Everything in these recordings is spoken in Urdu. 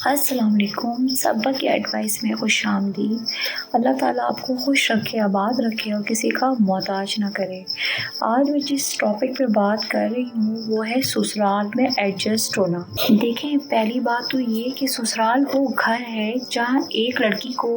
السلام علیکم، سبق کی ایڈوائس میں خوش آمدید۔ اللہ تعالیٰ آپ کو خوش رکھے، آباد رکھے اور کسی کا محتاج نہ کرے۔ آج میں جس ٹاپک پہ بات کر رہی ہوں وہ ہے سسرال میں ایڈجسٹ ہونا۔ دیکھیں، پہلی بات تو یہ کہ سسرال وہ گھر ہے جہاں ایک لڑکی کو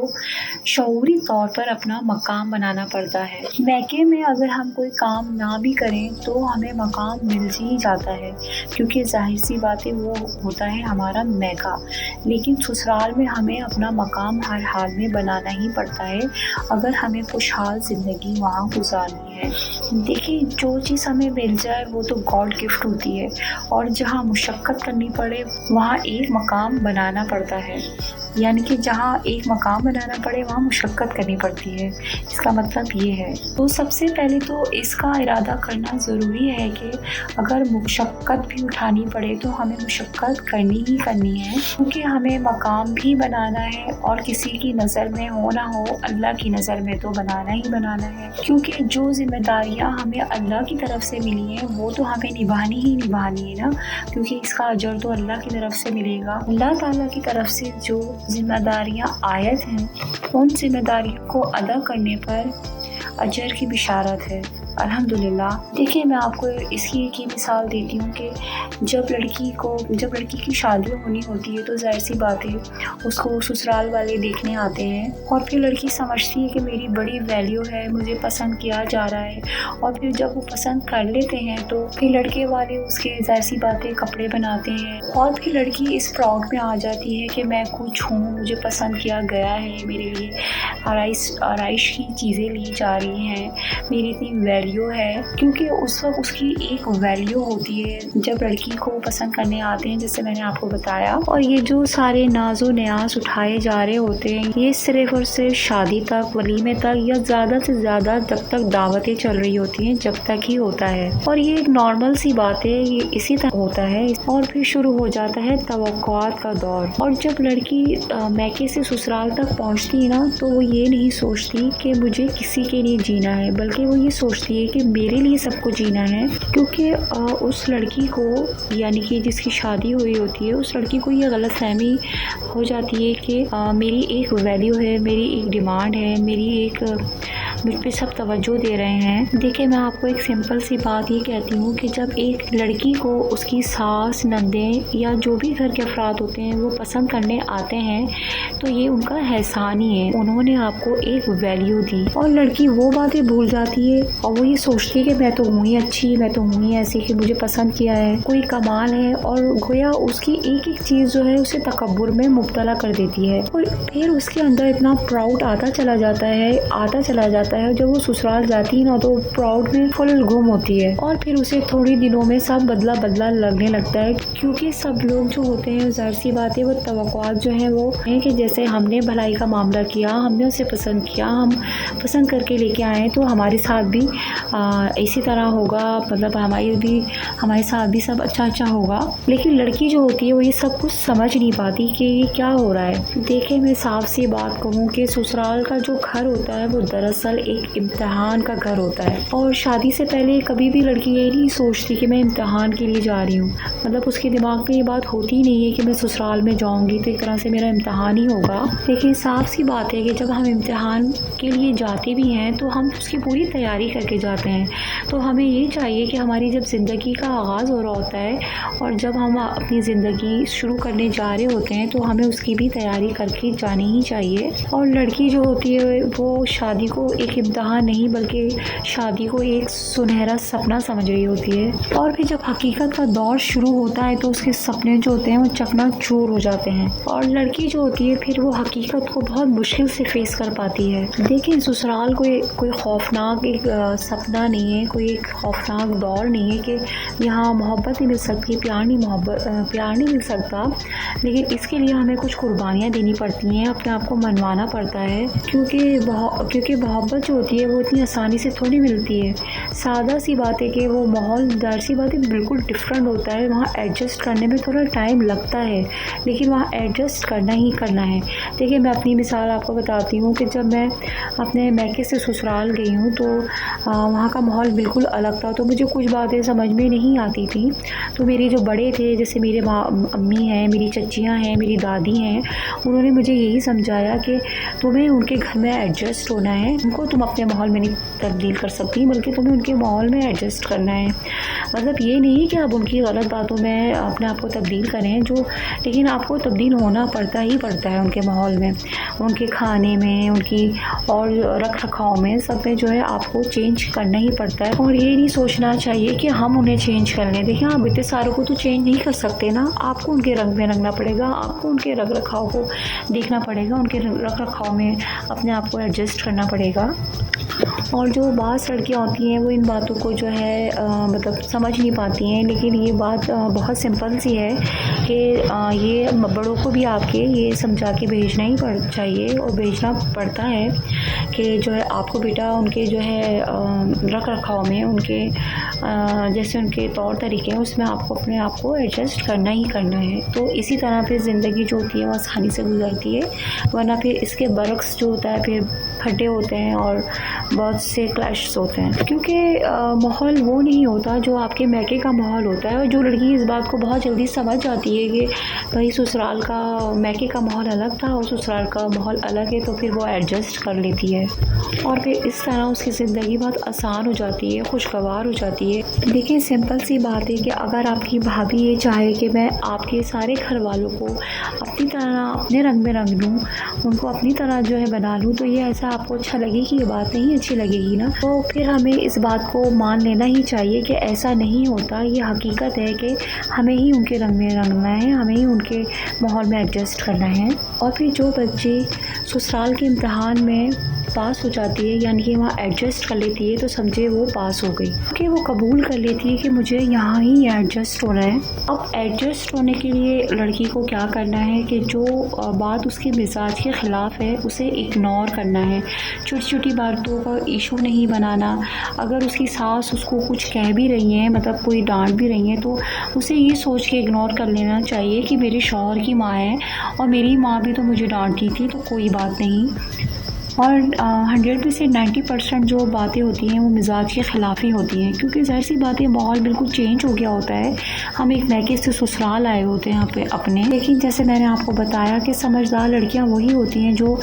شعوری طور پر اپنا مقام بنانا پڑتا ہے۔ میکے میں اگر ہم کوئی کام نہ بھی کریں تو ہمیں مقام مل ہی جاتا ہے، کیونکہ ظاہر سی بات ہے وہ ہوتا ہے ہمارا میکہ۔ لیکن سسرال میں ہمیں اپنا مقام ہر حال میں بنانا ہی پڑتا ہے اگر ہمیں خوشحال زندگی وہاں گزارنی ہے۔ دیکھیں، جو چیز ہمیں مل جائے وہ تو گاڈ گفٹ ہوتی ہے، اور جہاں مشقت کرنی پڑے وہاں ایک مقام بنانا پڑتا ہے، یعنی کہ جہاں ایک مقام بنانا پڑے وہاں مشقت کرنی پڑتی ہے۔ اس کا مطلب یہ ہے، تو سب سے پہلے تو اس کا ارادہ کرنا ضروری ہے کہ اگر مشقت بھی اٹھانی پڑے تو ہمیں مشقت کرنی ہی کرنی ہے، کیونکہ ہمیں مقام بھی بنانا ہے، اور کسی کی نظر میں ہو نہ ہو اللہ کی نظر میں تو بنانا ہی بنانا ہے، کیونکہ جو ذمہ داریاں ہمیں اللہ کی طرف سے ملی ہیں وہ تو ہمیں نبھانی ہی نبھانی ہے نا، کیونکہ اس کا اجر تو اللہ کی طرف سے ملے گا۔ اللہ تعالیٰ کی طرف سے جو ذمہ داریاں عائد ہیں ان ذمہ داریوں کو ادا کرنے پر اجر کی بشارت ہے، الحمدللہ۔ دیکھیں، میں آپ کو اس کی ایک ہی مثال دیتی ہوں کہ جب لڑکی کی شادی ہونی ہوتی ہے تو ظاہر سی بات ہے اس کو سسرال والے دیکھنے آتے ہیں، اور پھر لڑکی سمجھتی ہے کہ میری بڑی ویلیو ہے، مجھے پسند کیا جا رہا ہے، اور پھر جب وہ پسند کر لیتے ہیں تو پھر لڑکے والے اس کے ظاہر سی باتیں کپڑے بناتے ہیں، اور پھر لڑکی اس پراؤڈ میں آ جاتی ہے کہ میں کچھ ہوں، مجھے پسند کیا گیا ہے، میرے لیے آرائش کی چیزیں لی جا رہی ہیں، میری اتنی ویلیو ہے، کیونکہ اس وقت اس کی ایک ویلیو ہوتی ہے جب لڑکی کو پسند کرنے آتے ہیں، جیسے میں نے آپ کو بتایا۔ اور یہ جو سارے ناز و نیاز اٹھائے جا رہے ہوتے ہیں یہ صرف اور صرف شادی تک، ولیمے تک، یا زیادہ سے زیادہ جب تک دعوتیں چل رہی ہوتی ہیں جب تک ہی ہوتا ہے، اور یہ ایک نارمل سی بات ہے، یہ اسی طرح ہوتا ہے، اور پھر شروع ہو جاتا ہے توقعات کا دور۔ اور جب لڑکی میکے سے سسرال تک پہنچتی ہے نا تو وہ یہ نہیں سوچتی کہ مجھے کسی کے لیے جینا ہے، بلکہ وہ یہ سوچتی ہے کہ میرے لیے سب کو جینا ہے، کیونکہ اس لڑکی کو، یعنی کہ جس کی شادی ہوئی ہوتی ہے، اس لڑکی کو یہ غلط فہمی ہو جاتی ہے کہ میری ایک ویلیو ہے، میری ایک ڈیمانڈ ہے، مجھ پہ سب توجہ دے رہے ہیں۔ دیکھیں، میں آپ کو ایک سمپل سی بات یہ کہتی ہوں کہ جب ایک لڑکی کو اس کی ساس، نندیں یا جو بھی گھر کے افراد ہوتے ہیں وہ پسند کرنے آتے ہیں تو یہ ان کا احسان ہی ہے، انہوں نے آپ کو ایک ویلیو دی، اور لڑکی وہ باتیں بھول جاتی ہے اور وہ یہ سوچتی ہے کہ میں تو ہوں ہی اچھی، میں تو ہوں ہی ایسی کہ مجھے پسند کیا ہے، کوئی کمال ہے، اور گویا اس کی ایک ایک چیز جو ہے اسے تکبر میں مبتلا کر دیتی ہے، اور پھر اس کے اندر اتنا پراؤڈ آتا چلا جاتا ہے، جب وہ سسرال جاتی ہے نا تو پراؤڈ میں فل گم ہوتی ہے، اور پھر اسے تھوڑی دنوں میں سب بدلا لگنے لگتا ہے، کیونکہ سب لوگ جو ہوتے ہیں ظاہر سی بات ہے وہ توقعات جو ہیں وہ ہیں کہ جیسے ہم نے بھلائی کا معاملہ کیا، ہم نے اسے پسند کیا، ہم پسند کر کے لے کے آئے تو ہمارے ساتھ بھی اسی طرح ہوگا، مطلب ہمارے ساتھ بھی سب اچھا ہوگا۔ لیکن لڑکی جو ہوتی ہے وہ یہ سب کچھ سمجھ نہیں پاتی کہ یہ کیا ہو رہا ہے۔ دیکھیں، میں صاف سی بات کہوں کہ سسرال کا جو گھر ہوتا ہے وہ دراصل ایک امتحان کا گھر ہوتا ہے، اور شادی سے پہلے کبھی بھی لڑکی یہ نہیں سوچتی کہ میں امتحان کے لیے جا رہی ہوں، مطلب اس کے دماغ میں یہ بات ہوتی ہی نہیں ہے کہ میں سسرال میں جاؤں گی تو ایک طرح سے میرا امتحان ہی ہوگا۔ لیکن صاف سی بات ہے کہ جب ہم امتحان کے لیے جاتے بھی ہیں تو ہم اس کی پوری تیاری کر کے جاتے ہیں، تو ہمیں یہ چاہیے کہ ہماری جب زندگی کا آغاز ہو رہا ہوتا ہے اور جب ہم اپنی زندگی شروع کرنے جا رہے ہوتے ہیں تو ہمیں اس کی بھی تیاری کر کے جانی ہی چاہیے۔ اور لڑکی جو ہوتی ہے وہ شادی کو ایک امتحان نہیں بلکہ شادی کو ایک سنہرا سپنا سمجھ رہی ہوتی ہے، اور پھر جب حقیقت کا دور شروع ہوتا ہے تو اس کے سپنے جو ہوتے ہیں وہ چکنا چور ہو جاتے ہیں، اور لڑکی جو ہوتی ہے پھر وہ حقیقت کو بہت مشکل سے فیس کر پاتی ہے۔ دیکھیں، سسرال کوئی خوفناک ایک سپنا نہیں ہے، کوئی ایک خوفناک دور نہیں ہے کہ یہاں محبت نہیں مل سکتی، پیار نہیں مل سکتا، لیکن اس کے لیے ہمیں کچھ قربانیاں دینی پڑتی ہیں، اپنے آپ کو منوانا پڑتا ہے، کیونکہ محبت محبت جو ہوتی ہے وہ اتنی آسانی سے تھوڑی ملتی ہے. سادہ سی بات ہے کہ وہ ماحول ظاہر سی بات ہے بالکل ڈفرینٹ ہوتا ہے. وہاں ایڈجسٹ کرنے میں تھوڑا ٹائم لگتا ہے لیکن وہاں ایڈجسٹ کرنا ہی کرنا ہے. دیکھیے میں اپنی مثال آپ کو بتاتی ہوں کہ جب میں اپنے میکے سے سسرال گئی ہوں تو وہاں کا ماحول بالکل الگ تھا. تو مجھے کچھ باتیں سمجھ میں نہیں آتی تھیں. تو میری جو بڑے تھے جیسے میرے امی ہیں, میری چچیاں ہیں, میری دادی ہیں, انہوں نے مجھے یہی سمجھایا کہ تمہیں ان کے گھر میں ایڈجسٹ ہونا ہے. ان کو تم اپنے ماحول میں نہیں تبدیل کر سکتی بلکہ تمہیں ان کے ماحول میں ایڈجسٹ کرنا ہے. مطلب یہ نہیں کہ آپ ان کی غلط باتوں میں اپنے آپ کو تبدیل کریں لیکن آپ کو تبدیل ہونا پڑتا ہی پڑتا ہے ان کے ماحول میں, ان کے کھانے میں, ان کی اور رکھ رکھاؤ میں, سب میں جو ہے آپ کو چینج کرنا ہی پڑتا ہے. اور یہ نہیں سوچنا چاہیے کہ ہم انہیں چینج کر لیں. دیکھیں آپ اتنے ساروں کو تو چینج نہیں کر سکتے نا. آپ کو ان کے رنگ میں رنگنا پڑے گا, آپ کو ان کے رکھ رکھاؤ کو دیکھنا پڑے گا, ان کے رکھ رکھاؤ میں اپنے آپ کو ایڈجسٹ کرنا پڑے گا. اور جو بعض لڑکیاں ہوتی ہیں وہ ان باتوں کو جو ہے مطلب سمجھ نہیں پاتی ہیں. لیکن یہ بات بہت سمپل سی ہے کہ یہ بڑوں کو بھی آپ کے یہ سمجھا کے بھیجنا ہی چاہیے اور بھیجنا پڑتا ہے کہ جو ہے آپ کو بیٹا ان کے جو ہے رکھ رکھاؤ میں, ان کے جیسے ان کے طور طریقے ہیں اس میں آپ کو اپنے آپ کو ایڈجسٹ کرنا ہی کرنا ہے. تو اسی طرح پھر زندگی جو ہوتی ہے وہ آسانی سے گزرتی ہے. ورنہ پھر اس کے برعکس جو ہوتا ہے پھر پھٹے ہوتے ہیں اور بہت سے کلیشز ہوتے ہیں. کیونکہ ماحول وہ نہیں ہوتا جو آپ کے میکے کا ماحول ہوتا ہے. اور جو لڑکی اس بات کو بہت جلدی سمجھ جاتی ہے کہ بھائی سسرال کا میکے کا ماحول الگ تھا اور سسرال کا ماحول الگ ہے, تو پھر وہ ایڈجسٹ کر لیتی ہے اور پھر اس طرح اس کی زندگی بہت آسان ہو جاتی ہے, خوشگوار ہو جاتی ہے. دیکھیں سمپل سی بات ہے کہ اگر آپ کی بھابھی یہ چاہے کہ میں آپ کے سارے گھر والوں کو اپنی طرح اپنے رنگ میں رنگ لوں, ان کو اپنی طرح جو ہے بنا لوں, تو یہ ایسا آپ کو اچھا لگے گی؟ یہ بات نہیں اچھی لگے گی نا. تو پھر ہمیں اس بات کو مان لینا ہی چاہیے کہ ایسا نہیں ہوتا. یہ حقیقت ہے کہ ہمیں ہی ان کے رنگ میں رنگنا ہے, ہمیں ہی ان کے ماحول میں ایڈجسٹ کرنا ہے. اور پھر جو بچی سسرال کے امتحان میں پاس ہو جاتی ہے یعنی کہ وہاں ایڈجسٹ کر لیتی ہے تو سمجھے وہ پاس ہو گئی, کہ وہ قبول کر لیتی ہے کہ مجھے یہاں ہی ایڈجسٹ ہونا ہے. اب ایڈجسٹ ہونے کے لیے لڑکی کو کیا کرنا ہے کہ جو بات اس کے مزاج کے خلاف ہے اسے اگنور کرنا ہے. چھوٹی چھوٹی باتوں کا ایشو نہیں بنانا. اگر اس کی ساس اس کو کچھ کہہ بھی رہی ہیں, مطلب کوئی ڈانٹ بھی رہی ہیں, تو اسے یہ سوچ کے اگنور کر لینا چاہیے کہ میرے شوہر کی ماں ہے اور میری ماں بھی تو مجھے ڈانٹتی تھی, تو کوئی بات نہیں. اور 100% 90% جو باتیں ہوتی ہیں وہ مزاج کے خلاف ہی ہوتی ہیں. کیونکہ ظاہر سی بات ہے ماحول بالکل چینج ہو گیا ہوتا ہے. ہم ایک میکے سے سسرال آئے ہوتے ہیں یہاں پہ اپنے. لیکن جیسے میں نے آپ کو بتایا کہ سمجھدار لڑکیاں وہی ہوتی ہیں جو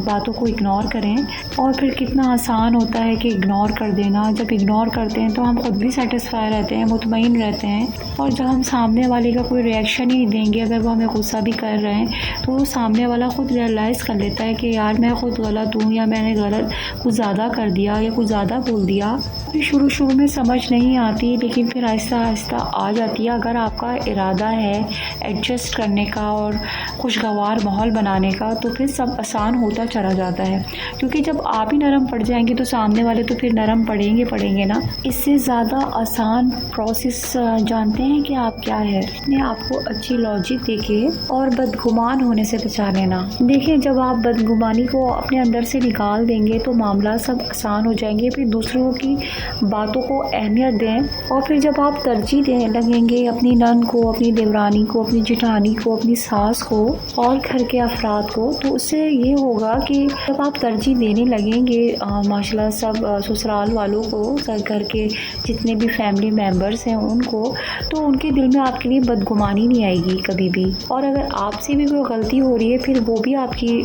باتوں کو اگنور کریں. اور پھر کتنا آسان ہوتا ہے کہ اگنور کر دینا. جب اگنور کرتے ہیں تو ہم خود بھی سیٹسفائی رہتے ہیں, مطمئن رہتے ہیں. اور جب ہم سامنے والے کا کوئی ریئیکشن ہی دیں گے, اگر وہ ہمیں غصہ بھی کر رہے ہیں, تو وہ سامنے والا خود ریئلائز کر لیتا ہے کہ یار میں خود غلط ہوں یا میں نے غلط کچھ زیادہ کر دیا یا کچھ زیادہ بول دیا. شروع میں سمجھ نہیں آتی لیکن پھر آہستہ آہستہ آ جاتی ہے. اگر آپ کا ارادہ ہے ایڈجسٹ کرنے کا اور خوشگوار ماحول بنانے کا تو پھر سب آسان ہوتا چلا جاتا ہے. کیونکہ جب آپ ہی نرم پڑ جائیں گے تو سامنے والے تو پھر نرم پڑیں گے نا. اس سے زیادہ آسان پروسیس جانتے ہیں کہ آپ کیا ہے؟ اپنے آپ کو اچھی لاجک دے کے اور بدگمان ہونے سے بچا لینا. دیکھیں جب آپ بدگمانی کو اپنے اندر سے نکال دیں گے تو معاملات سب آسان ہو جائیں گے. پھر دوسروں کی باتوں کو اہمیت دیں. اور پھر جب آپ ترجیح دیں لگیں گے اپنی نند کو, اپنی دیورانی کو, اپنی جٹھانی کو, اپنی ساس کو اور گھر کے افراد کو, تو اس سے یہ ہوگا کہ جب آپ ترجیح دینے لگیں گے ماشاءاللہ سب سسرال والوں کو, گھر کے جتنے بھی فیملی ممبرس ہیں ان کو, تو ان کے دل میں آپ کے لیے بدگمانی نہیں آئے گی کبھی بھی. اور اگر آپ سے بھی کوئی غلطی ہو رہی ہے پھر وہ بھی آپ کی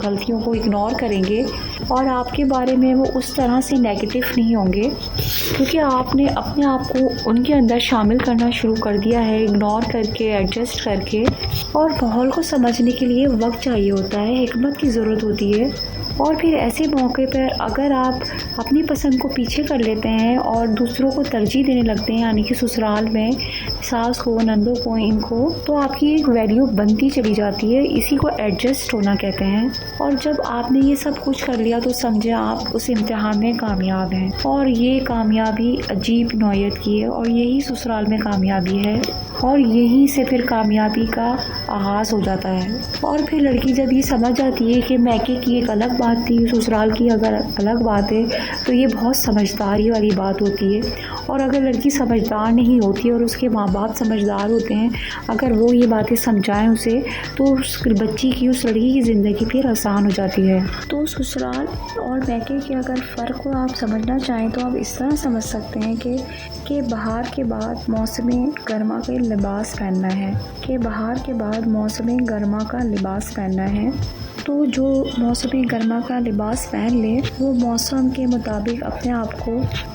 غلطیوں کو اگنور کریں گے اور آپ کے بارے میں وہ اس طرح سے نیگیٹو نہیں ہوں گے, کیونکہ آپ نے اپنے آپ کو ان کے اندر شامل کرنا شروع کر دیا ہے, اگنور کر کے, ایڈجسٹ کر کے. اور ماحول کو سمجھنے کے لیے وقت چاہیے ہوتا ہے, حکمت کی ضرورت ہوتی ہے. اور پھر ایسے موقع پر اگر آپ اپنی پسند کو پیچھے کر لیتے ہیں اور دوسروں کو ترجیح دینے لگتے ہیں, یعنی کہ سسرال میں ساس کو, نندوں کو, ان کو, تو آپ کی ایک ویلیو بنتی چلی جاتی ہے. اسی کو ایڈجسٹ ہونا کہتے ہیں. اور جب آپ نے یہ سب کچھ کر لیا لیا تو سمجھے آپ اس امتحان میں کامیاب ہیں، اور یہ کامیابی عجیب نوعیت کی ہے، اور یہی سسرال میں کامیابی ہے، اور یہیں سے پھر کامیابی کا آغاز ہو جاتا ہے۔ اور پھر لڑکی جب یہ سمجھ جاتی ہے کہ میکے کی ایک الگ بات تھی، سسرال کی اگر الگ بات ہے، تو یہ بہت سمجھداری والی بات ہوتی ہے۔ اور اگر لڑکی سمجھدار نہیں ہوتی اور اس کے ماں باپ سمجھدار ہوتے ہیں، اگر وہ یہ باتیں سمجھائیں اسے، تو اس بچی کی، اس لڑکی کی زندگی پھر آسان ہو جاتی ہے۔ تو سسرال اور میکے کے اگر فرق کو آپ سمجھنا چاہیں تو آپ اس طرح سمجھ سکتے ہیں کہ بہار کے بعد موسم گرما کا لباس پہننا ہے، کہ بہار کے بعد موسم گرما کا لباس پہننا ہے۔ تو جو موسم گرما کا لباس پہن لے وہ موسم کے مطابق اپنے آپ کو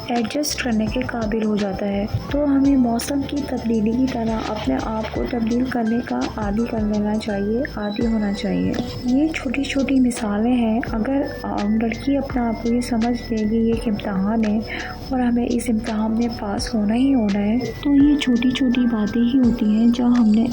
ایڈجسٹ کرنے کے قابل ہو جاتا ہے۔ تو ہمیں موسم کی تبدیلی کی طرح اپنے آپ کو تبدیل کرنے کا عادی کر لینا چاہیے، عادی ہونا چاہیے۔ یہ چھوٹی چھوٹی مثالیں ہیں۔ اگر لڑکی اپنے آپ کو یہ سمجھ لے گی یہ ایک امتحان ہے اور ہمیں اس امتحان میں پاس ہونا ہی ہونا ہے، تو یہ چھوٹی چھوٹی باتیں ہی ہوتی ہیں جو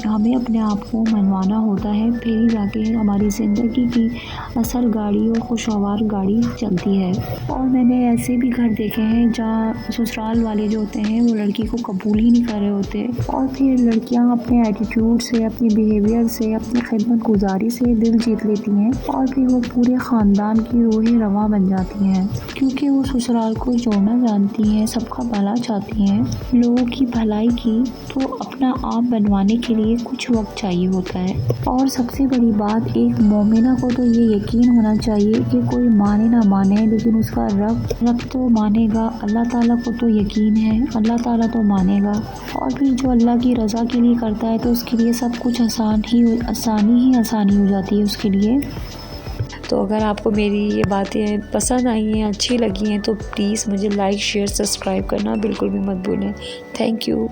ہمیں اپنے آپ کو منوانا ہوتا ہے، پھر ہی جا کے ہماری زندگی کی اصل گاڑی اور خوشگوار گاڑی چلتی ہے۔ اور میں نے ایسے بھی گھر دیکھے ہیں جہاں سسرال والے جو ہوتے ہیں وہ لڑکی کو قبول ہی نہیں کر رہے ہوتے، اور پھر لڑکیاں اپنے ایٹیٹیوڈ سے، اپنی بیہیویئر سے، اپنی خدمت گزاری سے دل جیت لیتی ہیں، اور پھر وہ پورے خاندان کی روح رواں بن جاتی ہیں، کیونکہ وہ سسرال کو جوڑنا جانتی ہیں، سب کا بھلا چاہتی ہیں، لوگوں کی بھلائی کی۔ تو اپنا آپ بنوانے کے لیے کچھ وقت چاہیے ہوتا ہے۔ اور سب سے بڑی بات، ایک مومنہ کو تو یہ یقین ہونا چاہیے کہ کوئی مانے نہ مانے لیکن اس کا رب تو مانے گا، اللہ تعالیٰ کو تو یقین ہے، اللہ تعالیٰ تو مانے گا۔ اور پھر جو اللہ کی رضا کے لیے کرتا ہے تو اس کے لیے سب کچھ آسانی ہو جاتی ہے اس کے لیے۔ تو اگر آپ کو میری یہ باتیں پسند آئی ہیں، اچھی لگی ہیں، تو پلیز مجھے لائک، شیئر، سبسکرائب کرنا بالکل بھی مت بھولیں۔ Thank you.